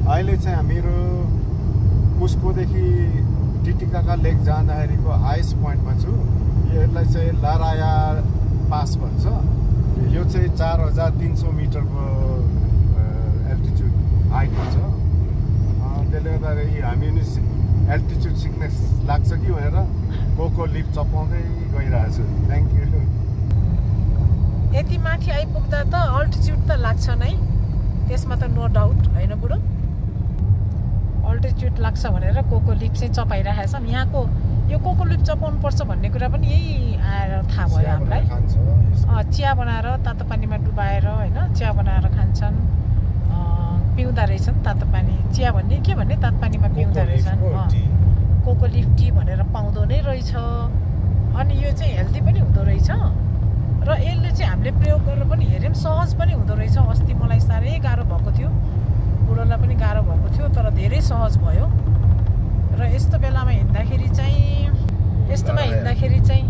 अहिले चाहिँ हामीहरू कुस्कोदेखि टिटिकाका लेक जाँदाखेरिको हाइस्ट पोइन्टमा छु। यसलाई चाहिँ लाराया पास भन्छ। यो चाहिँ 4300 मिटरको एल्टिट्युड हाइटमा छ। त्यसले गर्दाखेरि हामी एल्टिट्युड सिकनेस लाग्छ कि भनेर कोको लिफ चपाउँदै गइरहेको छु। Thank you. यति माथि आइपुग्दा त अल्टिट्युड त लाग्छ नै, त्यसमा त नो डाउट होइन बुढो। अल्टिट्युड लाग्छ भनेर कोको लिफ चाहिँ चपाइरहेको छन्। यहाँको यो कोको लिफ चपाउनु पर्छ भन्ने कुरा पनि यही आएर थाहा भयो हामीलाई। चिया बनाएर तातो पानीमा डुबाएर होइन चिया बनाएर खान्छन्, पिउँदा रहेछन् तातो पानी। चिया भन्ने के भन्ने तातो पानीमा पिउँदा रहेछन्। कोको लिफ टी भनेर पाउँदो नै रहेछ। अनि यो चाहिँ हेल्दी पनि हुँदो रहेछ र यसले चाहिँ हामीले प्रयोग गरेर पनि हेऱ्यौँ सहज पनि हुँदो रहेछ। अस्ति मलाई साह्रै गाह्रो भएको थियो, बुढोलाई पनि गाह्रो भएको थियो, तर धेरै सहज भयो। र यस्तो बेलामा हिँड्दाखेरि चाहिँ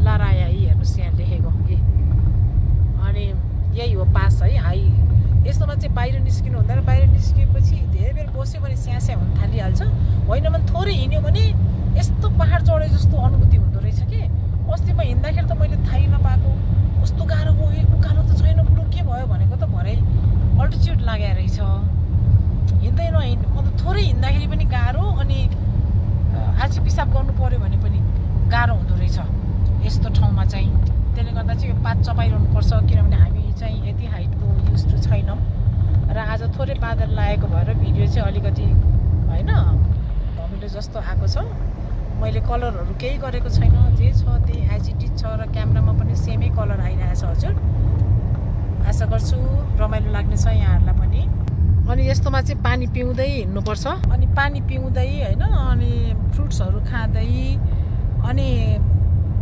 लाराया हेर्नुहोस् यहाँ लेखेको अनि यही हो पास है। हाई यस्तोमा चाहिँ बाहिर निस्किनु हुँदैन। बाहिर निस्किएपछि धेरै बेर बस्यो भने स्यास्या हुन थालिहाल्छ। होइन भने थोरै हिँड्यो भने यस्तो पहाड चढे जस्तो अनुभूति हुँदो रहेछ कि अस्ति म हिँड्दाखेरि त मैले थाहै नपाएको कस्तो गाह्रो भयो। उकालो त छैन बुढो, के भयो भनेको त भरे अल्टिट्युड लागेको रहेछ। हिँड्दै नहिँड्नु मतलब थोरै हिँड्दाखेरि पनि गाह्रो, अनि आछि पिसाब गर्नु पर्यो भने पनि गाह्रो हुँदो रहेछ यस्तो ठाउँमा चाहिँ। त्यसले गर्दा चाहिँ यो पात चपाइरहनु पर्छ, किनभने हामी चाहिँ यति हाइटको युज टु छैनौँ। र आज थोरै बादल लागेको भएर भिडियो चाहिँ अलिकति होइन धमिलो जस्तो आएको छ। मैले कलरहरू केही गरेको छैन, जे छ त्यही एज इट इज छ र क्यामेरामा पनि सेमै कलर आइरहेछ हजुर। आशा गर्छु रमाइलो लाग्ने छ यहाँहरूलाई पनि। अनि यस्तोमा चाहिँ पानी पिउँदै हिँड्नुपर्छ, अनि पानी पिउँदै होइन अनि फ्रुट्सहरू खाँदै, अनि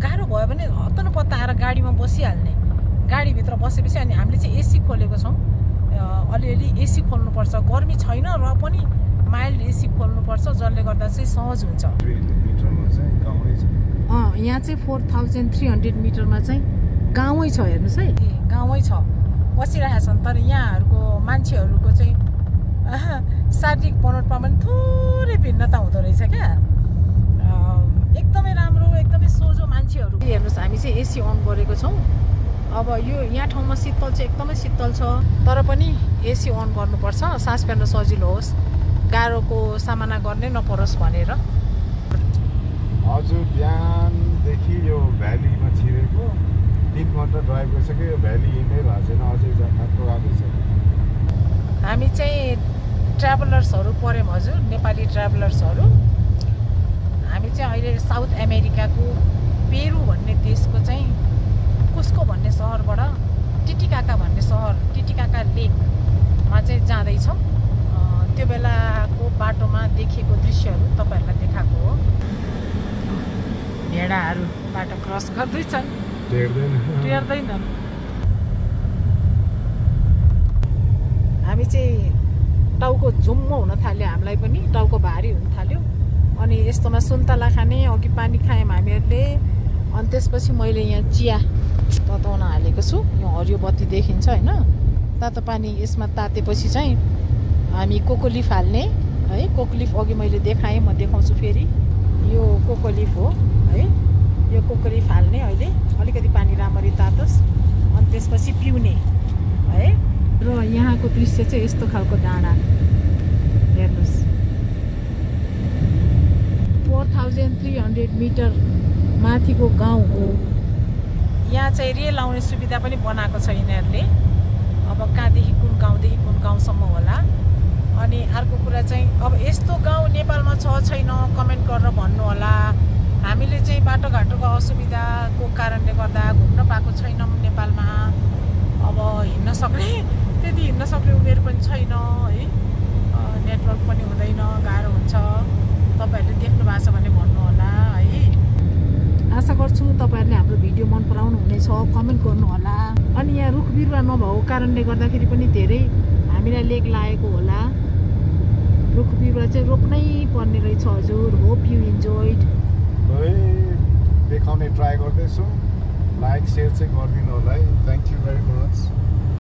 गाह्रो भयो भने हत्तन पत्ताएर गाडीमा बसिहाल्ने। गाडीभित्र बसेपछि अनि हामीले चाहिँ एसी खोलेको छौँ, अलिअलि एसी खोल्नुपर्छ। गर्मी छैन र पनि माइल्ड एसी खोल्नुपर्छ, जसले गर्दा चाहिँ सहज हुन्छ। यहाँ चाहिँ 4300 मिटरमा चाहिँ गाउँै छ हेर्नुहोस् है, गाउँै छ बसिरहेका छन्। तर यहाँहरूको मान्छेहरूको चाहिँ शारीरिक बनोटमा पनि थोरै भिन्नता हुँदो रहेछ क्या। एकदमै राम्रो एकदमै सोझो मान्छेहरू। हेर्नुहोस् हामी चाहिँ एसी अन गरेको छौँ। अब यो यहाँ ठाउँमा शीतल चाहिँ एकदमै शीतल छ, तर पनि एसी अन गर्नुपर्छ सास फेर्न सजिलो होस्, गाह्रोको सामना गर्नै नपरोस् भनेर। हजुर बिहानदेखि यो भ्यालीमा छिरेको 3 घन्टा ड्राइभ गरिसक्यो। यो भ्याली हिँड्नै भएको छैन, अझै गएकै छ। हामी चाहिँ ट्राभलर्सहरू पऱ्यौँ हजुर, नेपाली ट्राभलर्सहरू। हामी चाहिँ अहिले साउथ अमेरिकाको पेरू भन्ने देशको चाहिँ कुस्को भन्ने सहरबाट टिटिकाका भन्ने सहर, टिटिकाका लेकमा चाहिँ जाँदैछौँ। त्यो बेलाको बाटोमा देखेको दृश्यहरू तपाईँहरूलाई देखाएको हो। भेडाहरू बाटो क्रस गर्दैछन्, टेर्दैनन्। हामी चाहिँ टाउको झुम्म हुन थाल्यो, हामीलाई पनि टाउको भारी हुन थाल्यो। अनि यस्तोमा सुन्तला खाने, अघि पानी खायौँ हामीहरूले। अनि त्यसपछि मैले यहाँ चिया तताउन हालेको छु। यो हरियो बत्ती देखिन्छ होइन, तातो पानी यसमा तातेपछि चाहिँ हामी कोको लिफ हाल्ने है। कोको लिफ अघि मैले देखाएँ, म देखाउँछु फेरि। यो कोको लिफ हो है, यो कोको लिफ हाल्ने अहिले अलिकति पानी राम्ररी तातोस्, अनि त्यसपछि पिउने है। र यहाँको दृश्य चाहिँ यस्तो खालको डाँडा हेर्नुहोस्। 4300 मिटर माथिको गाउँ हो। यहाँ चाहिँ रेल आउने सुविधा पनि बनाएको छ यिनीहरूले। अब कहाँदेखि कुन गाउँदेखि कुन गाउँसम्म होला। अनि अर्को कुरा चाहिँ अब यस्तो गाउँ नेपालमा छ छैन कमेन्ट गरेर भन्नु होला। हामीले चाहिँ बाटोघाटोको असुविधाको कारणले गर्दा घुम्न पाएको छैनौँ नेपालमा। अब हिँड्न सक्ने त्यति हिँड्न सक्ने उमेर पनि छैन है, नेटवर्क पनि हुँदैन, गाह्रो हुन्छ। तपाईँहरूले देख्नु भएको छ भने भन्नु होला है। आशा गर्छु तपाईँहरूले हाम्रो भिडियो मन पराउनु हुनेछ, कमेन्ट गर्नु होला। अनि यहाँ रुख बिरुवा नभएको कारणले गर्दाखेरि पनि धेरै हामीलाई लेक लागेको होला। रुख बिरुवा चाहिँ रोप्नै पर्ने रहेछ हजुर। Hope you enjoyed. देखाउने ट्राई गर्दैछु, लाइक सेयर चाहिँ गरिदिनु होला है। Thank you very much.